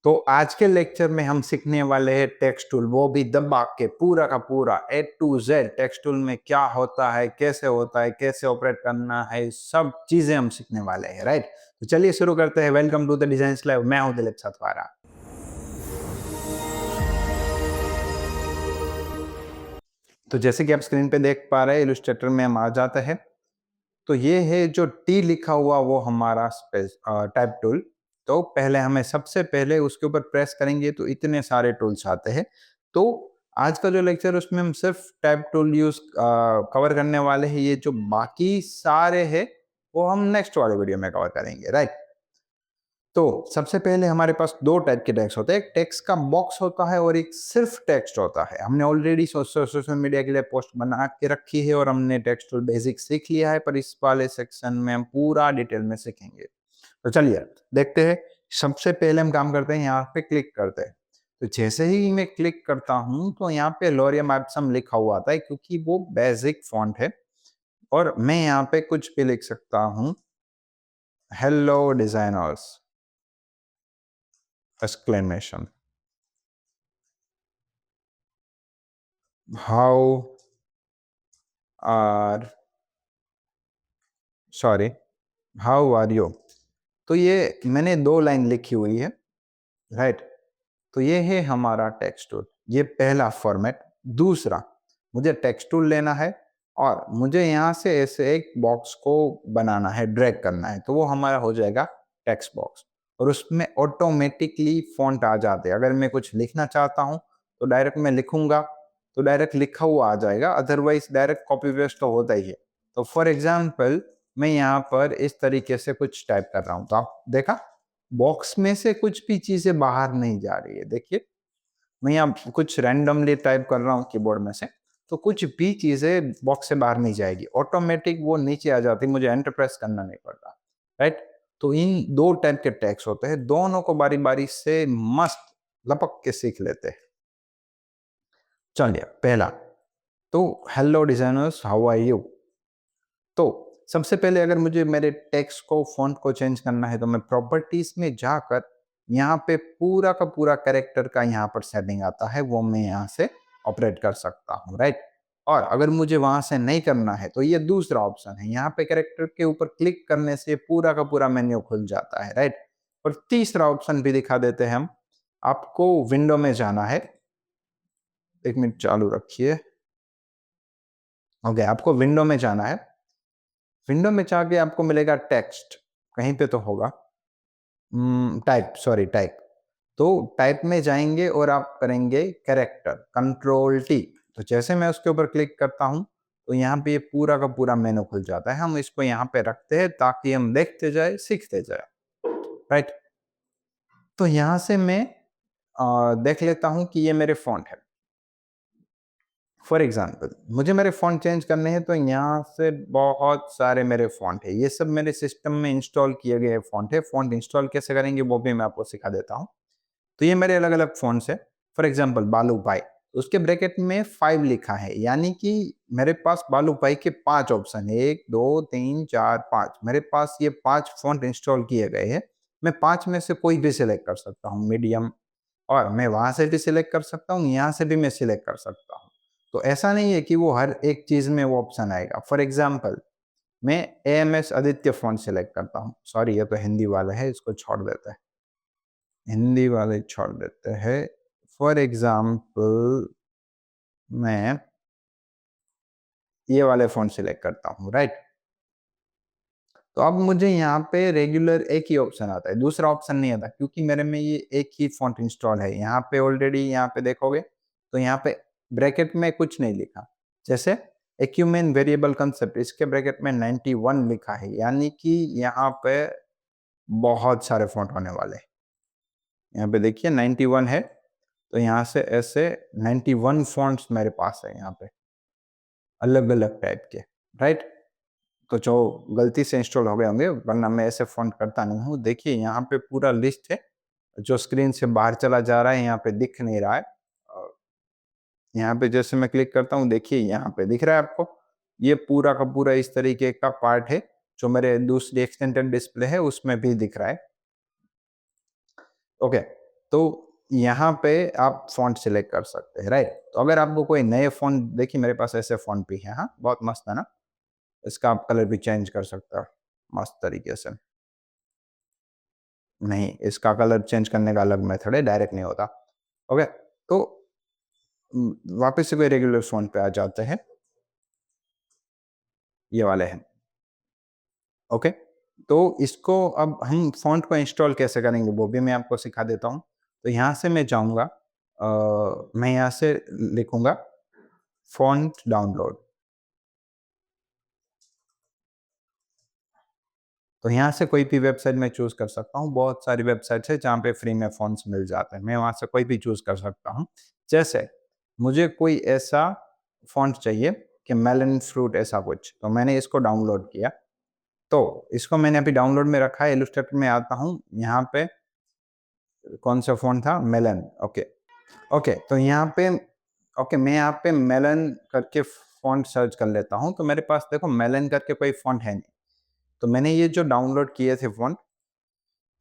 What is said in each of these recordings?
तो आज के लेक्चर में हम सीखने वाले हैं टेक्स्ट टूल, वो भी दबा के पूरा का पूरा A to Z। Text tool में क्या होता है, कैसे ऑपरेट करना है, सब चीजें हम सीखने वाले हैं, राइट। तो चलिए शुरू करते हैं। Welcome to the design live. मैं हूं दिलीप सतवारा। तो जैसे कि आप स्क्रीन पे देख पा रहे हैं, इलस्ट्रेटर में हम आ जाते हैं। तो ये है जो टी लिखा हुआ, वो हमारा टाइप टूल। तो पहले हमें सबसे पहले उसके ऊपर प्रेस करेंगे तो इतने सारे टूल्स आते हैं। तो आज का जो लेक्चर उसमें हम सिर्फ टाइप टूल यूज कवर करने वाले हैं। ये जो बाकी सारे हैं वो हम नेक्स्ट वाले वीडियो में कवर करेंगे, राइट। तो सबसे पहले हमारे पास दो टाइप के टेक्स्ट होते हैं। एक टेक्स्ट का बॉक्स होता है और एक सिर्फ टेक्स्ट होता है। हमने ऑलरेडी सोशल मीडिया के लिए पोस्ट बना के रखी है और हमने टेक्स्ट टूल बेसिक सीख लिया है, पर इस वाले सेक्शन में हम पूरा डिटेल में सीखेंगे। तो चलिए देखते हैं। सबसे पहले हम काम करते हैं, यहाँ पे क्लिक करते हैं। तो जैसे ही मैं क्लिक करता हूँ तो यहाँ पे लोरियम एप्सम लिखा हुआ आता है, क्योंकि वो बेसिक फॉन्ट है। और मैं यहाँ पे कुछ भी लिख सकता हूँ, hello designers exclamation, how are sorry how are you. तो ये मैंने दो लाइन लिखी हुई है, राइट। तो ये है हमारा टेक्स्ट टूल, ये पहला फॉर्मेट। दूसरा, मुझे टेक्स्ट टूल लेना है और मुझे यहाँ से ऐसे एक बॉक्स को बनाना है, ड्रैग करना है। तो वो हमारा हो जाएगा टेक्स्ट बॉक्स और उसमें ऑटोमेटिकली फॉन्ट आ जाते हैं। अगर मैं कुछ लिखना चाहता हूँ तो डायरेक्ट मैं लिखूंगा तो डायरेक्ट लिखा हुआ आ जाएगा, अदरवाइज डायरेक्ट कॉपी पेस्ट तो होता ही है। तो फॉर एग्जाम्पल मैं यहाँ पर इस तरीके से कुछ टाइप कर रहा हूँ, तो आप देखा बॉक्स में से कुछ भी चीजें बाहर नहीं जा रही है। देखिए मैं यहाँ कुछ रैंडमली टाइप कर रहा हूँ कीबोर्ड में से, तो कुछ भी चीजें बॉक्स से बाहर नहीं जाएगी, ऑटोमेटिक वो नीचे आ जाती, मुझे एंटर प्रेस करना नहीं पड़ता, राइट। तो इन दो टाइप के टेक्स्ट होते हैं, दोनों को बारी बारी से मस्त लपक के सीख लेते हैं। चलिए पहला, तो hello designers how are you. तो सबसे पहले अगर मुझे मेरे टेक्स्ट को फॉन्ट को चेंज करना है तो मैं प्रॉपर्टीज में जाकर यहाँ पे पूरा का पूरा कैरेक्टर का यहाँ पर सेटिंग आता है, वो मैं यहाँ से ऑपरेट कर सकता हूँ, राइट। और अगर मुझे वहां से नहीं करना है तो ये दूसरा ऑप्शन है, यहाँ पे कैरेक्टर के ऊपर क्लिक करने से पूरा का पूरा मेन्यू खुल जाता है, राइट। और तीसरा ऑप्शन भी दिखा देते हैं हम। आपको विंडो में जाना है, एक मिनट चालू रखिए। ओके, आपको विंडो में जाना है। विंडो में जाके आपको मिलेगा टेक्स्ट, कहीं पे तो होगा टाइप। तो टाइप में जाएंगे और आप करेंगे कैरेक्टर, कंट्रोल टी। तो जैसे मैं उसके ऊपर क्लिक करता हूं तो यहाँ पे ये पूरा का पूरा मेनू खुल जाता है। हम इसको यहाँ पे रखते हैं ताकि हम देखते जाए, सीखते जाए, राइट। तो यहाँ से मैं देख लेता हूँ कि ये मेरे फॉन्ट है। फॉर एग्जाम्पल मुझे मेरे फॉन्ट चेंज करने हैं, तो यहाँ से बहुत सारे मेरे फॉन्ट है, ये सब मेरे सिस्टम में इंस्टॉल किए गए फॉन्ट है। फॉन्ट इंस्टॉल कैसे करेंगे वो भी मैं आपको सिखा देता हूँ। तो ये मेरे अलग अलग फॉन्ट्स है। फॉर एग्जाम्पल बालू भाई, उसके ब्रैकेट में 5 लिखा है, यानी कि मेरे पास बालू भाई के 5 ऑप्शन है, 1 2 3 4 5। मेरे पास ये 5 फॉन्ट इंस्टॉल किए गए हैं। मैं 5 में से कोई भी सिलेक्ट कर सकता हूँ, मीडियम, और मैं वहां से भी सिलेक्ट कर सकता हूँ, यहाँ से भी मैं सिलेक्ट कर सकता हूँ। तो ऐसा नहीं है कि वो हर एक चीज में वो ऑप्शन आएगा। फॉर एग्जाम्पल मैं AMS आदित्य फॉन्ट सिलेक्ट करता हूँ, सॉरी ये तो हिंदी वाला है, इसको छोड़ देते हैं, हिंदी वाले छोड़ देते हैं। फॉर एग्जाम्पल मैं ये वाले फॉन्ट सिलेक्ट करता हूँ, राइट। तो अब मुझे यहाँ पे रेगुलर एक ही ऑप्शन आता है, दूसरा ऑप्शन नहीं आता, क्योंकि मेरे में ये एक ही फॉन्ट इंस्टॉल है। यहाँ पे ऑलरेडी यहाँ पे देखोगे तो यहाँ पे ब्रैकेट में कुछ नहीं लिखा। जैसे एक्यूमेन वेरिएबल कंसेप्ट, इसके ब्रैकेट में 91 लिखा है, यानी कि यहाँ पे बहुत सारे फॉन्ट होने वाले हैं। यहाँ पे देखिए 91 है, तो यहाँ से ऐसे 91 फॉन्ट्स मेरे पास है यहाँ पे, अलग अलग टाइप के, राइट। तो जो गलती से इंस्टॉल हो गए होंगे, वरना मैं ऐसे फॉन्ट करता नहीं हूँ। देखिए यहाँ पे पूरा लिस्ट है, जो स्क्रीन से बाहर चला जा रहा है यहाँ पे दिख नहीं रहा है। यहाँ पे जैसे मैं क्लिक करता हूँ, देखिए यहाँ पे दिख रहा है आपको, ये पूरा का पूरा इस तरीके का पार्ट है, जो मेरे दूसरी एक्सटेंडेड डिस्प्ले है उसमें भी दिख रहा है। ओके, तो यहाँ पे आप फ़ॉन्ट सिलेक्ट कर सकते हैं, राइट? तो अगर आपको कोई नए फ़ॉन्ट, देखिए मेरे पास ऐसे फ़ॉन्ट भी हैं, हाँ, बहुत मस्त है ना? इसका आप कलर भी चेंज कर सकते हो, मस्त तरीके से। नहीं, इसका कलर चेंज करने का अलग मेथड है, डायरेक्ट नहीं होता। ओके, तो वापस से कोई रेगुलर फ़ॉन्ट पे आ जाते हैं, ये वाले हैं, ओके? तो इसको अब हम फ़ॉन्ट को इंस्टॉल कैसे करेंगे, वो भी मैं आपको सिखा देता हूँ। तो यहाँ से मैं जाऊँगा, मैं यहाँ से लिखूँगा फ़ॉन्ट डाउनलोड। तो यहाँ से कोई भी वेबसाइट मैं चूज़ कर सकता हूँ। बहुत सारी वेबसाइट्स हैं जहाँ पे फ्री में फ़ॉन्ट्स मिल जाते हैं। मैं वहाँ से कोई भी चूज़ कर सकता हूँ। जैसे मुझे कोई ऐसा फ़ॉन्ट चाहिए कि मेलन फ्रूट ऐसा कुछ, तो मैंने इसको डाउनलोड किया। तो इसको मैंने अभी डाउनलोड में रखा है, इलस्ट्रेटर में आता हूँ, यहाँ पे कौन सा फ़ॉन्ट था? Melon, okay. ओके, तो यहाँ पे ओके, मैं यहाँ पे मेलन करके फ़ॉन्ट सर्च कर लेता हूँ, तो मेरे पास देखो मेलन करके कोई फ़ॉन्ट है नहीं। तो मैंने ये जो डाउनलोड किए थे फ़ॉन्ट,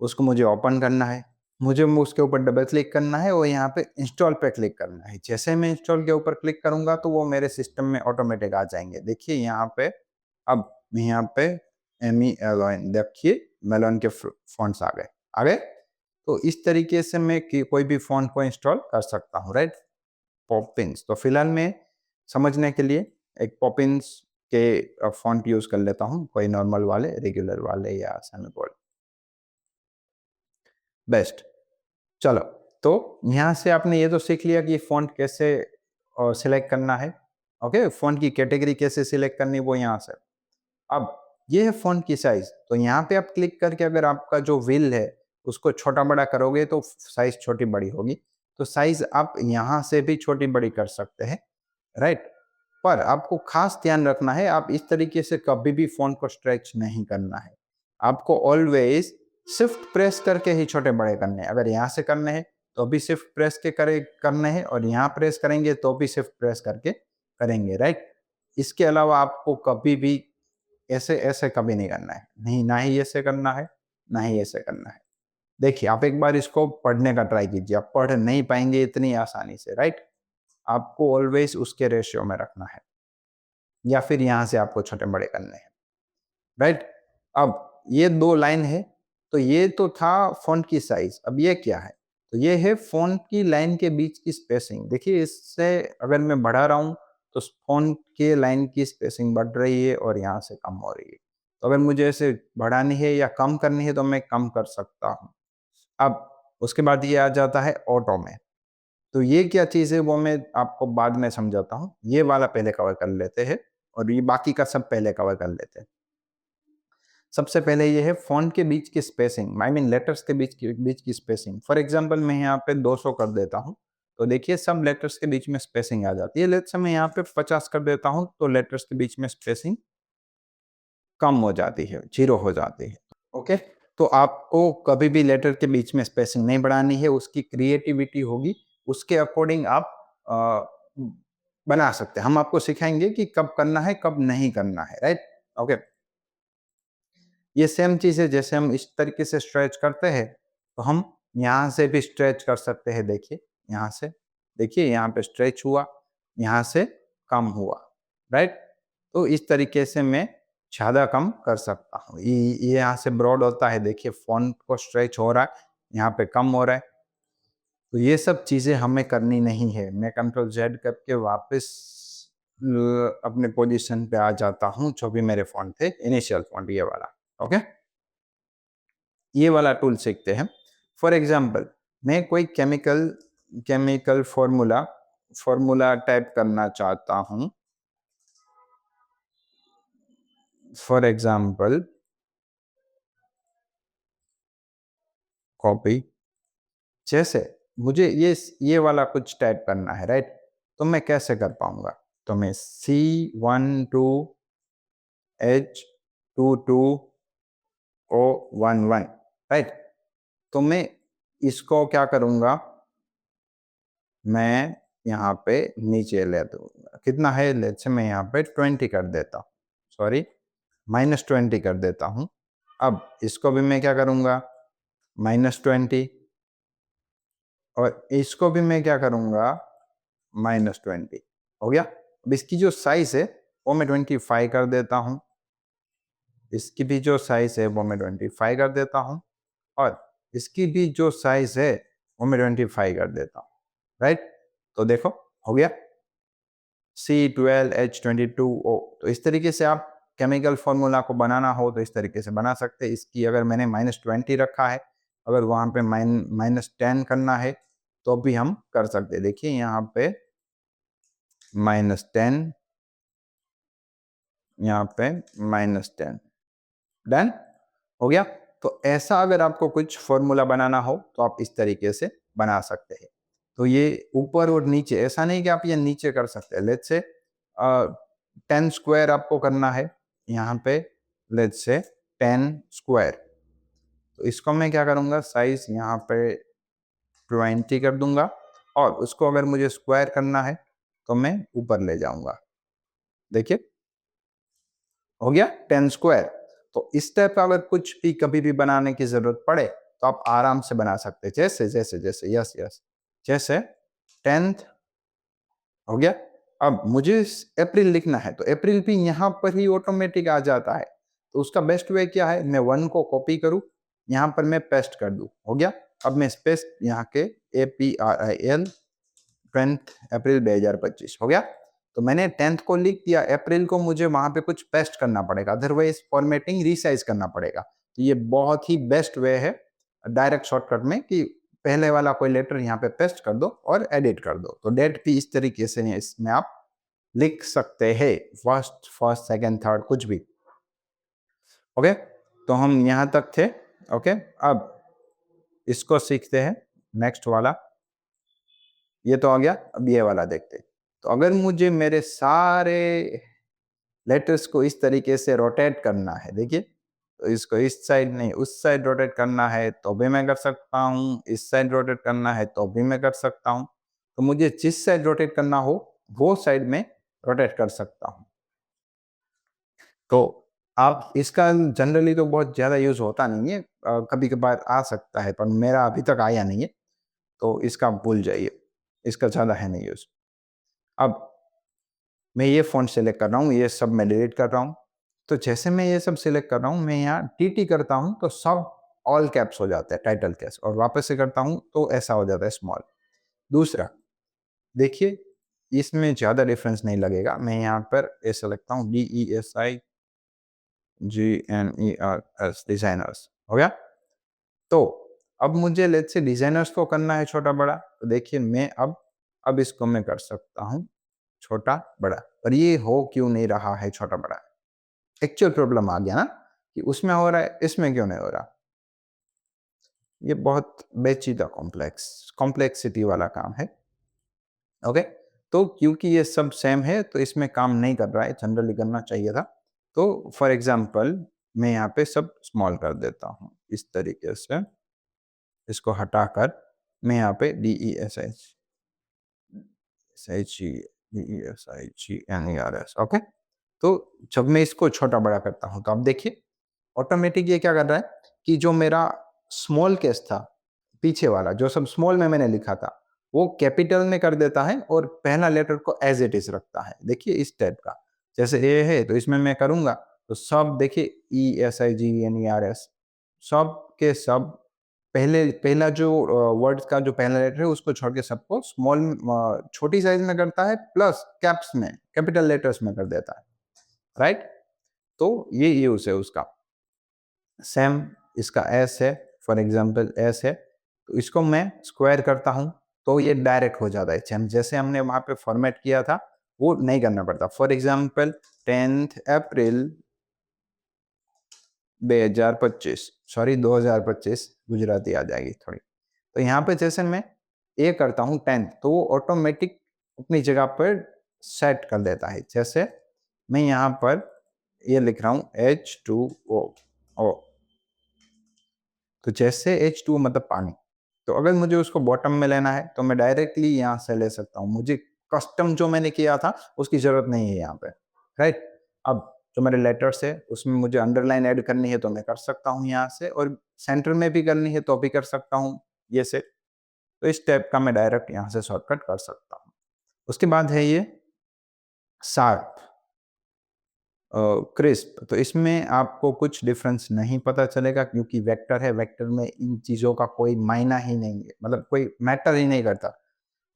उसको मुझे ओपन करना है। मुझे उसके ऊपर डबल क्लिक करना है और यहाँ पे इंस्टॉल पे क्लिक करना है। जैसे मैं इंस्टॉल के ऊपर क्लिक करूँगा तो वो मेरे सिस्टम में ऑटोमेटिक आ जाएँगे। देखिए यहाँ पे, अब यहाँ पे MELON, देखिए मेलोन के फ़ॉन्ट्स आ गए। आ गए? तो इस तरीके से मैं कोई भी फ़ॉन्ट को इंस्टॉल कर सकता हूँ, राइट? पॉपिंस, तो फिलहाल मैं समझने के लिए एक पॉपिंस के फ़ॉन्ट यूज़ कर लेता हूँ, कोई नॉर्मल वाले, रेगुलर वाले या सेमीकोलन, बेस्ट। चलो, तो यहाँ से आपने ये तो सीख लिया कि फ़ॉन्ट कैसे सिलेक्ट करना है, ओके? फ़ॉन्ट की कैटेगरी कैसे सिलेक्ट करनी है, वो यहाँ से। अब ये है फ़ॉन्ट की साइज़, तो यहाँ पे आप क्लिक करके अगर आपका जो व्हील है, उसको छोटा-बड़ा करोगे तो साइज़ छोटी-बड़ी होगी। तो साइज़ आप यहाँ से भी छोटी-बड़ी कर सकते हैं, राइट? पर आपको खास ध्यान रखना है, आप इस तरीके से कभी भी फ़ॉन्ट को स्ट्रेच नहीं करना है। आपको ऑलवेज़ शिफ्ट प्रेस करके ही छोटे-बड़े करने हैं। अगर यहाँ से करने हैं, तो भी शिफ्ट प्रेस के करने हैं, और यहाँ प्रेस करेंगे तो भी शिफ्ट प्रेस करके करेंगे, राइट? इसके अलावा आपको कभी भी ऐसे-ऐसे कभी नहीं करना है। नहीं, ना ही ऐसे करना है, ना ही ऐसे करना है। देखिए, आप एक बार इसको पढ़ने का ट्राई कीजिए, आप पढ़ नहीं पाएँगे इतनी आसानी से, राइट? आपको ऑलवेज़ उसके रेशियो में रखना है, या फिर यहाँ से आपको छोटे-बड़े करने हैं, राइट? अब ये 2 लाइन है, तो ये तो था फ़ॉन्ट की साइज़, अब ये क्या है? तो ये है फ़ॉन्ट की लाइन के बीच की स्पेसिंग। देखिए, इससे अगर मैं बढ़ा रहा हूँ, तो फ़ॉन्ट के लाइन की स्पेसिंग बढ़ रही है और यहाँ से कम हो रही है। तो अगर मुझे इसे बढ़ानी है या कम करनी है, तो मैं कम कर सकता हूँ। अब उसके बाद ये आ जाता है ऑटो में। तो ये क्या चीज़ है, वो मैं आपको बाद में समझाता हूँ। ये वाला पहले कवर कर लेते हैं और ये बाकी का सब पहले कवर कर लेते हैं। सबसे पहले ये है फ़ॉन्ट के बीच की स्पेसिंग, आई मीन लेटर्स के बीच की स्पेसिंग। फॉर एग्ज़ाम्पल मैं यहाँ पे 200 कर देता हूँ, तो देखिए सब लेटर्स के बीच में स्पेसिंग आ जाती है। लेट्स से मैं यहाँ पे 50 कर देता हूँ, तो लेटर्स के बीच में स्पेसिंग कम हो जाती है, 0 हो जाती है। ओके? तो आपको कभी भी लेटर के बीच में स्पेसिंग नहीं बढ़ानी है, उसकी क्रिएटिविटी होगी, उसके अकॉर्डिंग आप अ, बना सकते हैं। हम आपको सिखाएँगे कि कब करना है, कब नहीं करना है, राइट? ओके। ये सेम चीज़ है, जैसे हम इस तरीके से स्ट्रेच करते हैं, तो हम यहाँ से भी स्ट्रेच कर सकते हैं, देखिए, यहाँ से। देखिए, यहाँ पे स्ट्रेच हुआ, यहाँ से कम हुआ, राइट? तो इस तरीके से मैं ज़्यादा कम कर सकता हूँ। ये यहाँ से ब्रॉड होता है, देखिए फ़ॉन्ट को स्ट्रेच हो रहा है, यहाँ पे कम हो रहा है। तो ये सब चीज़ें हमें करनी नहीं है। मैं कंट्रोल ज़ेड करके वापस अपने पोज़ीशन पे आ जाता हूँ, जो भी मेरे फ़ॉन्ट थे, इनिशियल फ़ॉन्ट ये वाला, ओके? ये वाला टूल सीखते हैं। फॉर एग्ज़ाम्पल, मैं कोई chemical chemical formula formula type करना चाहता हूँ। फॉर एग्ज़ाम्पल, कॉपी, जैसे मुझे ये वाला कुछ टाइप करना है, राइट? तो मैं कैसे कर पाऊँगा? तो मैं C12H22O11, राइट? तो मैं इसको क्या करूँगा, मैं यहाँ पे नीचे ले दूँगा। कितना है, लेट्स से मैं यहाँ पे 20 कर देता हूँ, सॉरी, -20 कर देता हूँ। अब इसको भी मैं क्या करूँगा, -20, और इसको भी मैं क्या करूँगा, -20 हो गया। अब इसकी जो साइज़ है वो मैं 25 कर देता हूँ, इसकी भी जो साइज़ है वो मैं 25 कर देता हूँ और इसकी भी जो साइज़ है वो मैं 25 कर देता हूँ, राइट? तो देखो हो गया C12H22O। तो इस तरीके से आप केमिकल फॉर्मूला को बनाना हो तो इस तरीके से बना सकते हैं। इसकी अगर मैंने -20 रखा है, अगर वहाँ पे -10 करना है तो भी हम कर सकते हैं। देखिए यहाँ पे -10, यहाँ पे -10, डन हो गया। तो ऐसा अगर आपको कुछ फॉर्मूला बनाना हो तो आप इस तरीके से बना सकते हैं। तो ये ऊपर और नीचे, ऐसा नहीं कि आप ये नीचे कर सकते हैं। लेट्स से 10 स्क्वायर आपको करना है, यहाँ पे लेट्स से 10 स्क्वायर। तो इसको मैं क्या करूँगा, साइज यहाँ पे 20 कर दूंगा और उसको अगर मुझे स्क्वायर करना है तो मैं ऊपर ले जाऊंगा। देखिए हो गया 10 स्क्वायर। तो इस टाइप का अगर कुछ भी कभी भी बनाने की जरूरत पड़े तो आप आराम से बना सकते हैं। जैसे जैसे जैसे यस यस, जैसे 10th हो गया। अब मुझे अप्रैल लिखना है तो अप्रैल भी यहाँ पर ही ऑटोमेटिक आ जाता है। तो उसका बेस्ट वे क्या है, मैं 1 को कॉपी करूँ, यहाँ पर मैं पेस्ट कर दूँ, हो गया। अब मैं स्पेस यहाँ के APRIL 10 अप्रैल 2025 हो गया। तो मैंने 10th को लिख दिया, अप्रैल को मुझे वहां पे कुछ पेस्ट करना पड़ेगा, अदरवाइज फॉर्मेटिंग रिसाइज करना पड़ेगा। तो ये बहुत ही बेस्ट वे है डायरेक्ट शॉर्टकट में कि पहले वाला कोई लेटर यहाँ पे पेस्ट कर दो और एडिट कर दो। तो डेट भी इस तरीके से इसमें आप लिख सकते हैं, फर्स्ट फर्स्ट सेकंड थर्ड कुछ भी। ओके, तो हम यहाँ तक थे। ओके, अब इसको सीखते हैं नेक्स्ट वाला। ये तो आ गया, अब ये वाला देखते हैं। तो अगर मुझे मेरे सारे लेटर्स को इस तरीके से रोटेट करना है, देखिए, तो इसको इस साइड नहीं उस साइड रोटेट करना है तो भी मैं कर सकता हूँ, इस साइड रोटेट करना है तो भी मैं कर सकता हूँ। तो मुझे जिस साइड रोटेट करना हो वो साइड में रोटेट कर सकता हूँ। तो आप इसका जनरली तो बहुत ज़्यादा यूज़ होता नहीं है, कभी कभार आ सकता है पर मेरा अभी तक आया नहीं है, तो इसका भूल जाइए, इसका ज़्यादा है नहीं यूज़। अब मैं ये फ़ॉन्ट सेलेक्ट कर रहा हूँ, ये सब मैं डिलीट कर रहा हूँ। तो जैसे मैं ये सब सिलेक्ट कर रहा हूँ, मैं यहाँ टीटी करता हूँ तो सब ऑल कैप्स हो जाते हैं, टाइटल कैप्स, और वापस से करता हूँ तो ऐसा हो जाता है स्मॉल। दूसरा, देखिए इसमें ज़्यादा डिफरेंस नहीं लगेगा। मैं यहाँ पर ऐसे लिखता हूँ DESIGNERS, डिज़ाइनर्स, हो गया। तो अब मुझे लेट्स से डिज़ाइनर्स को करना है छोटा बड़ा, तो देखिए मैं अब इसको मैं कर सकता हूँ छोटा बड़ा, पर ये हो क्यों नहीं रहा है छोटा बड़ा? एक्चुअल प्रॉब्लम आ गया ना कि उसमें हो रहा है, इसमें क्यों नहीं हो रहा? ये बहुत पेचीदा कॉम्प्लेक्सिटी वाला काम है। ओके, तो क्योंकि ये सब सेम है तो इसमें काम नहीं कर रहा है, जनरली करना चाहिए था। तो फॉर एग्जांपल मैं यहाँ पे सब स्मॉल कर देता हूँ इस तरीके से, इसको हटाकर मैं यहाँ पे DESIGNERS, ओके। तो जब मैं इसको छोटा बड़ा करता हूँ तो आप देखिए ऑटोमेटिक ये क्या कर रहा है कि जो मेरा स्मॉल केस था, पीछे वाला जो सब स्मॉल में मैंने लिखा था, वो कैपिटल में कर देता है और पहला लेटर को एज इट इज रखता है। देखिए इस टाइप का, जैसे ए है तो इसमें मैं करूंगा तो सब देखिए ESIGNERS, सब के सब पहले पहला जो वर्ड का जो पहला लेटर है उसको छोड़ के सबको स्मॉल छोटी साइज में करता है, प्लस कैप्स में कैपिटल लेटर्स में कर देता है, राइट। तो ये यूज है उसका। सेम इसका एस है, फॉर एग्जाम्पल एस है, तो इसको मैं स्क्वायर करता हूँ तो ये डायरेक्ट हो जाता है। जैसे हमने वहां पे फॉर्मेट किया था वो नहीं करना पड़ता। For example 10 April 2025, sorry 2025, Gujarati आ जाएगी थोड़ी। तो यहाँ पे जैसे मैं ए करता हूँ 10 तो वो ऑटोमेटिक अपनी जगह पर सेट कर देता है। जैसे मैं यहाँ पर ये लिख रहा हूँ H2O, ओ, तो जैसे H2O मतलब पानी, तो अगर मुझे उसको बॉटम में लेना है तो मैं डायरेक्टली यहाँ से ले सकता हूँ। मुझे कस्टम जो मैंने किया था उसकी जरूरत नहीं है यहाँ पे, राइट। अब जो मेरे लेटर्स है उसमें मुझे अंडरलाइन ऐड करनी है तो मैं कर सकता हूँ यहाँ से, और सेंटर में भी करनी है तो भी कर सकता हूँ ये से। तो इस टाइप का मैं डायरेक्ट यहाँ से शॉर्टकट कर सकता हूँ। उसके बाद है ये शार्प, क्रिस्प, तो इसमें आपको कुछ डिफरेंस नहीं पता चलेगा क्योंकि वेक्टर है, वेक्टर में इन चीज़ों का कोई मायना ही नहीं है, मतलब कोई मैटर ही नहीं करता।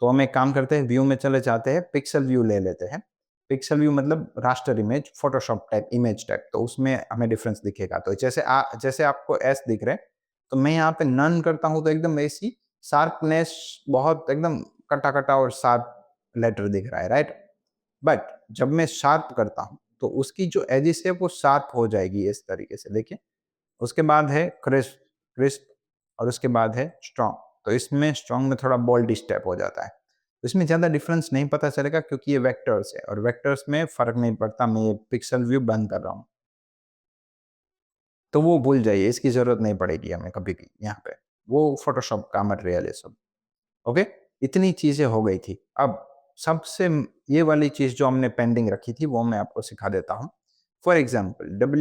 तो हम एक काम करते हैं, व्यू में चले जाते हैं, पिक्सल व्यू ले लेते हैं। पिक्सल व्यू मतलब raster image, Photoshop type image type, तो उसमें हमें डिफरेंस दिखेगा। तो जैसे आपको एस दिख रहे हैं, तो मैं यहाँ पे नन करता हूँ तो एकदम ऐसी शार्पनेस, बहुत एकदम कटा कटा और शार्प लेटर दिख रहा है, राइट। बट जब मैं शार्प करता हूँ तो उसकी जो एजिस है वो शार्प हो जाएगी इस तरीके से, देखिए। उसके बाद है क्रिस्प, क्रिस्प, और उसके बाद है स्ट्रॉन्ग। तो इसमें स्ट्रॉन्ग में थोड़ा बोल्ड स्टेप हो जाता है। तो इसमें ज़्यादा डिफरेंस नहीं पता चलेगा क्योंकि ये वेक्टर्स है और वेक्टर्स में फ़र्क नहीं पड़ता। मैं ये पिक्सल व्यू बंद कर रहा हूँ, तो वो भूल जाइए, इसकी ज़रूरत नहीं पड़ेगी हमें कभी भी यहाँ पे। वो फ़ोटोशॉप का मटेरियल है सब। ओके, इतनी चीज़ें हो गई थी। अब सबसे ये वाली चीज़ जो हमने पेंडिंग रखी थी वो मैं आपको सिखा देता हूँ। फॉर एग्ज़ाम्पल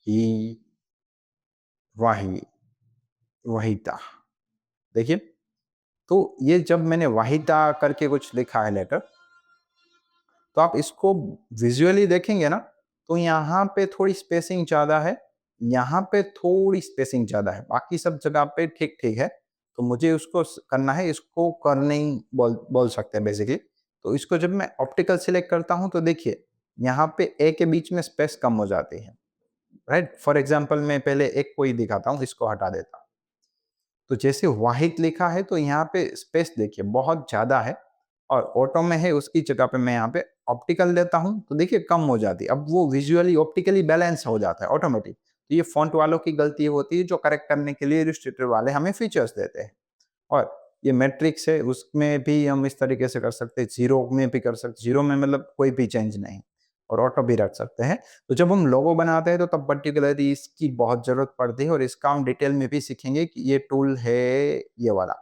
ही वाही वहीता, देखिए। तो ये जब मैंने वाहिता करके कुछ लिखा है लेटर, तो आप इसको विजुअली देखेंगे ना, तो यहाँ पे थोड़ी स्पेसिंग ज़्यादा है, यहाँ पे थोड़ी स्पेसिंग ज़्यादा है, बाकी सब जगह पे ठीक ठीक है। तो मुझे उसको करना है, इसको कर्निंग बोल सकते हैं बेसिकली। तो इसको जब मैं ऑप्टिकल सिलेक्ट करता हूँ तो देखिए यहाँ पे ए के बीच में स्पेस कम हो जाती है, राइट। फॉर एग्जाम्पल मैं पहले एक को ही दिखाता हूँ, इसको हटा देता हूँ। तो जैसे वाहिद लिखा है तो यहाँ पे स्पेस देखिए बहुत ज़्यादा है, और ऑटो में है उसकी जगह पे मैं यहाँ पे ऑप्टिकल देता हूँ तो देखिए कम हो जाती है। अब वो विजुअली ऑप्टिकली बैलेंस हो जाता है ऑटोमेटिक। तो ये फ़ॉन्ट वालों की गलती होती है जो करेक्ट करने के लिए इलस्ट्रेटर वाले हमें फीचर्स देते हैं। और ये मैट्रिक्स है उसमें भी हम इस तरीके से कर सकते हैं, ज़ीरो में भी कर सकते, ज़ीरो में मतलब कोई भी चेंज नहीं, और ऑटो भी रख सकते हैं। तो जब हम लोगो बनाते हैं तो तब पर्टिकुलरली इसकी बहुत ज़रूरत पड़ती है, और इसका हम डिटेल में भी सीखेंगे कि ये टूल है ये वाला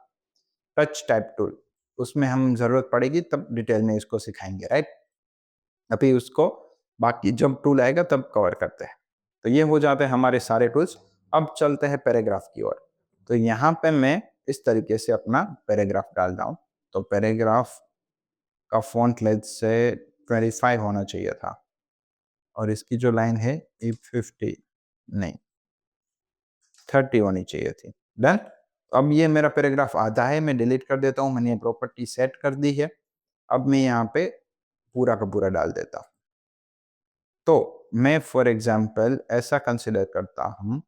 टच टाइप टूल, उसमें हम ज़रूरत पड़ेगी तब डिटेल में इसको सिखाएंगे, राइट। अभी उसको बाकी जब टूल आएगा तब कवर करते हैं। तो ये हो जाते हैं हमारे सारे टूल्स। अब चलते हैं पैराग्राफ की ओर। तो यहाँ पे मैं इस तरीके से अपना पैराग्राफ डाल रहा हूँ। तो पैराग्राफ का फ़ॉन्ट लेंथ से 25 होना चाहिए था, और इसकी जो लाइन है ये 50 नहीं 30 होनी चाहिए थी। डन। अब ये मेरा पैराग्राफ आधा है, मैं डिलीट कर देता हूँ, मैंने प्रॉपर्टी सेट कर दी है। अब मैं यहाँ पे पूरा का पूरा डाल देता हूँ। तो मैं फॉर एग्जाम्पल ऐसा कंसिडर करता हूँ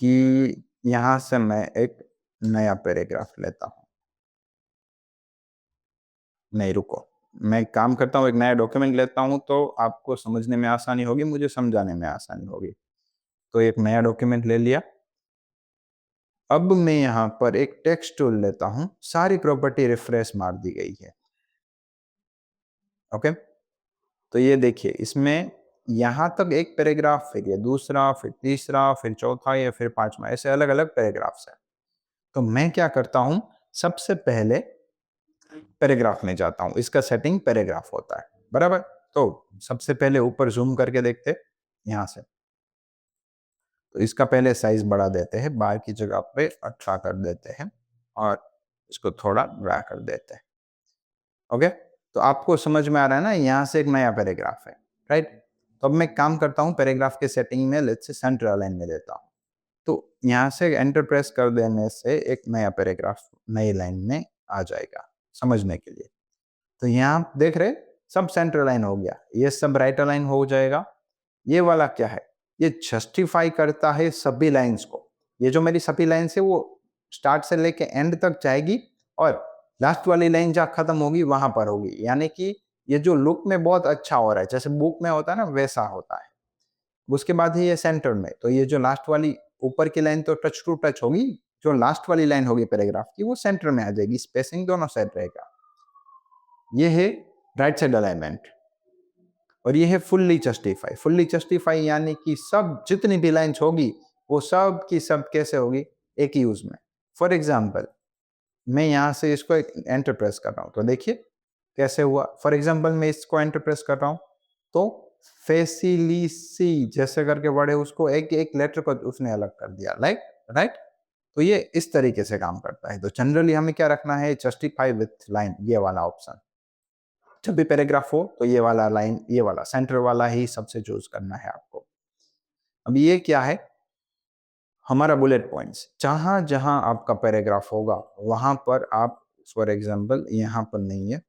कि यहाँ से मैं एक नया पैराग्राफ लेता हूँ। नहीं रुको, मैं एक काम करता हूँ, एक नया डॉक्यूमेंट लेता हूँ तो आपको समझने में आसानी होगी, मुझे समझाने में आसानी होगी। तो एक नया डॉक्यूमेंट ले लिया। अब मैं यहाँ पर एक टेक्स्ट टूल लेता हूँ, सारी प्रॉपर्टी रिफ्रेश मार दी गई है। ओके, तो ये देखिए इसमें यहाँ तक एक पैराग्राफ, फिर ये दूसरा, फिर तीसरा, फिर चौथा, या फिर पांचवा, ऐसे अलग अलग पैराग्राफ्स हैं। तो मैं क्या करता हूँ, सबसे पहले पैराग्राफ में जाता हूँ, इसका सेटिंग पैराग्राफ होता है, बराबर। तो सबसे पहले ऊपर जूम करके देखते यहाँ से, तो इसका पहले साइज बढ़ा देते हैं, बाहर की जगह पे 18 कर देते हैं, और इसको थोड़ा ड्रा कर देते हैं। ओके, तो आपको समझ में आ रहा है ना, यहाँ से एक नया पैराग्राफ है, राइट। तो अब मैं काम करता हूँ, पैराग्राफ के सेटिंग में लेट्स से सेंटर अलाइन में देता हूँ। तो यहाँ से एंटर प्रेस कर देने से एक नया पैराग्राफ नई लाइन में आ जाएगा समझने के लिए। तो यहाँ देख रहे, सब सेंटर लाइन हो गया, ये सब राइट अलाइन हो जाएगा। ये वाला क्या है, ये जस्टिफाई करता है सभी लाइंस को। ये जो मेरी सभी लाइन्स है वो स्टार्ट से लेके एंड तक जाएगी, और लास्ट वाली लाइन जहाँ खत्म होगी वहां पर होगी। यानी कि ये जो लुक में बहुत अच्छा हो रहा है, जैसे बुक में होता है ना वैसा होता है। उसके बाद है ये सेंटर में, तो ये जो लास्ट वाली ऊपर की लाइन तो टच टू टच होगी, जो लास्ट वाली लाइन होगी पैराग्राफ की वो सेंटर में आ जाएगी, स्पेसिंग दोनों साइड रहेगा। ये है राइट साइड अलाइनमेंट, और ये है फुल्ली जस्टिफाई। फुल्ली जस्टिफाई यानी कि सब जितनी भी लाइन्स होगी वो सब की सब कैसे होगी, एक ही यूज में। फॉर एग्जाम्पल मैं यहाँ से इसको एक एंटर प्रेस कर रहा हूँ, तो देखिए कैसे हुआ। फॉर एग्जाम्पल मैं इसको एंटर प्रेस कर रहा हूँ, तो फेसिलिसी जैसे करके वर्ड है, उसको एक एक लेटर को उसने अलग कर दिया, लाइक राइट। तो ये इस तरीके से काम करता है। तो जनरली हमें क्या रखना है, जस्टिफाई विथ लाइन, ये वाला ऑप्शन। जब भी पैराग्राफ हो तो ये वाला लाइन, ये वाला सेंटर वाला ही सबसे चूज करना है आपको। अब ये क्या है, हमारा बुलेट पॉइंट्स। जहां जहां आपका पैराग्राफ होगा वहां पर आप, फॉर एग्जांपल यहाँ पर नहीं है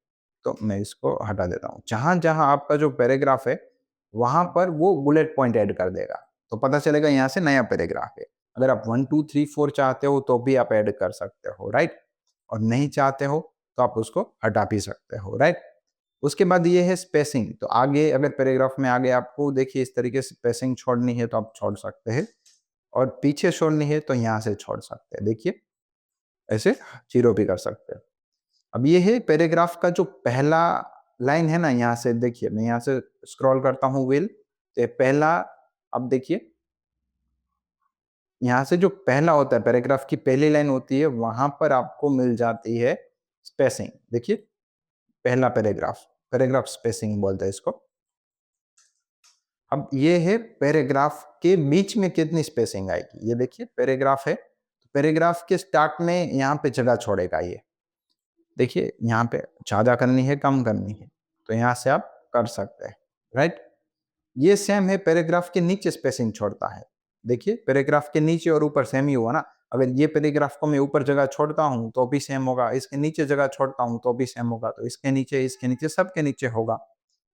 तो मैं इसको हटा देता हूँ। जहां जहां आपका जो पैराग्राफ है वहां पर वो बुलेट पॉइंट ऐड कर देगा, तो पता चलेगा यहाँ से नया पैराग्राफ है। अगर आप 1 2 3 4 चाहते हो तो भी आप ऐड कर सकते हो, राइट। और नहीं चाहते हो तो आप उसको हटा भी सकते हो, राइट। उसके बाद ये है स्पेसिंग। तो आगे अगर पैराग्राफ में आगे आपको देखिए इस तरीके से स्पेसिंग छोड़नी है तो आप छोड़ सकते हैं, और पीछे छोड़नी है तो यहाँ से छोड़ सकते हैं। देखिए ऐसे जीरो भी कर सकते हैं। अब ये है पैराग्राफ का जो पहला लाइन है ना, यहाँ से देखिए मैं यहाँ से स्क्रॉल करता हूँ व्हील, तो पहला, अब देखिए यहाँ से जो पहला होता है, पैराग्राफ की पहली लाइन होती है, वहां पर आपको मिल जाती है स्पेसिंग। देखिए पहला पैराग्राफ, पैराग्राफ स्पेसिंग बोलते हैं इसको। अब ये है पैराग्राफ के बीच में कितनी स्पेसिंग आएगी। ये देखिए पैराग्राफ है, पैराग्राफ के स्टार्ट में यहाँ पे जगह छोड़ेगा ये। देखिए यहाँ पे ज्यादा करनी है कम करनी है तो यहाँ से आप कर सकते हैं, राइट। ये सेम है पैराग्राफ के नीचे स्पेसिंग छोड़ता है। देखिए पैराग्राफ के नीचे और ऊपर सेम ही हुआ ना। अगर ये पैराग्राफ को मैं ऊपर जगह छोड़ता हूँ तो भी सेम होगा, इसके नीचे जगह छोड़ता हूँ तो भी सेम होगा, तो इसके नीचे सबके नीचे होगा,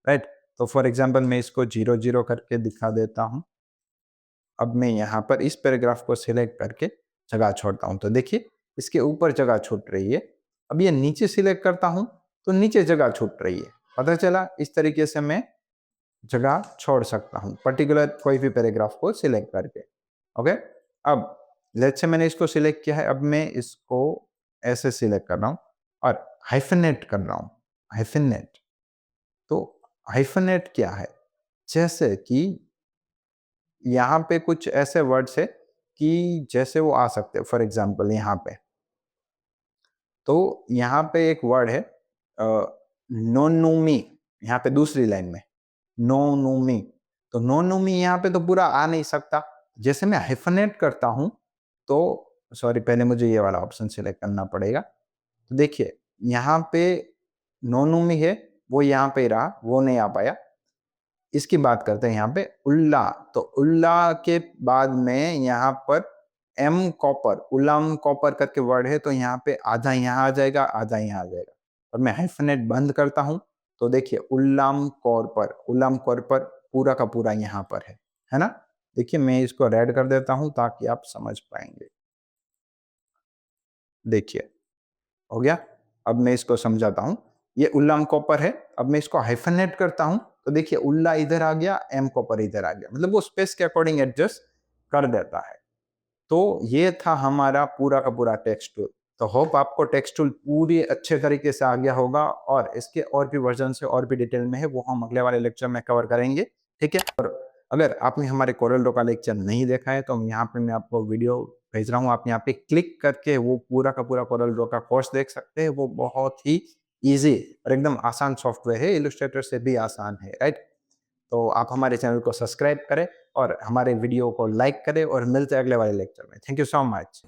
राइट। तो फॉर एग्जाम्पल मैं इसको 0 0 करके दिखा देता हूँ। अब मैं यहाँ पर इस पैराग्राफ को सिलेक्ट करके जगह छोड़ता हूँ तो देखिए इसके ऊपर जगह छूट रही है। अब ये नीचे सिलेक्ट करता हूँ तो नीचे जगह छूट रही है। पता चला, इस तरीके से मैं जगह छोड़ सकता हूँ पर्टिकुलर कोई भी पैराग्राफ को सिलेक्ट करके। ओके, अब लेट्स से मैंने इसको सिलेक्ट किया है, अब मैं इसको ऐसे सिलेक्ट कर रहा हूँ और हाइफनेट कर रहा हूँ। हाइफनेट, तो हाइफनेट क्या है, जैसे कि यहाँ पे कुछ ऐसे वर्ड्स है कि जैसे वो आ सकते हैं। फॉर एग्जाम्पल यहाँ पे, तो यहाँ पे एक वर्ड है नोनुमी, यहाँ पे दूसरी लाइन में नोनुमी। तो नोनुमी यहाँ पे तो पूरा आ नहीं सकता। जैसे मैं हाइफनेट करता हूँ तो, सॉरी पहले मुझे ये वाला ऑप्शन सिलेक्ट करना पड़ेगा। तो देखिए यहाँ पे नोनुमी है, वो यहाँ पे रहा, वो नहीं आ पाया। इसकी बात करते हैं यहाँ पे उल्ला। तो उल्ला के बाद में यहाँ पर एम कॉपर, उल्लाम कॉपर करके वर्ड है, तो यहाँ पे आधा यहाँ आ जाएगा आधा यहाँ आ जाएगा। और मैं हाइफनेट बंद करता हूँ तो देखिए उल्लाम कॉर्पर, उल्लाम कॉर्पर पूरा का पूरा यहाँ पर है ना। देखिए मैं इसको रेड कर देता हूँ ताकि आप समझ पाएंगे। देखिए हो गया। अब मैं इसको समझाता हूँ। ये उल्लाम कॉपर है, अब मैं इसको हाइफनेट करता हूँ तो देखिए उल्ला इधर आ गया, एम कॉपर इधर आ गया, मतलब वो स्पेस के अकॉर्डिंग एडजस्ट कर देता है। तो ये था हमारा पूरा का पूरा टेक्स्ट टूल। तो होप आपको टेक्स्ट टूल पूरी अच्छे तरीके से आ गया होगा, और इसके और भी वर्जन से और भी डिटेल में है, वो हम अगले वाले लेक्चर में कवर करेंगे, ठीक है। और अगर आपने हमारे कोरल ड्रॉ का लेक्चर नहीं देखा है तो यहाँ पे मैं आपको वीडियो भेज रहा हूँ, आप यहाँ पे क्लिक करके वो पूरा का पूरा कोरल ड्रॉ का कोर्स देख सकते हैं। वो बहुत ही ईजी और एकदम आसान सॉफ्टवेयर है, इलस्ट्रेटर से भी आसान है, राइट। तो आप हमारे चैनल को सब्सक्राइब करें और हमारे वीडियो को लाइक करें, और मिलते हैं अगले वाले लेक्चर में। Thank you so much.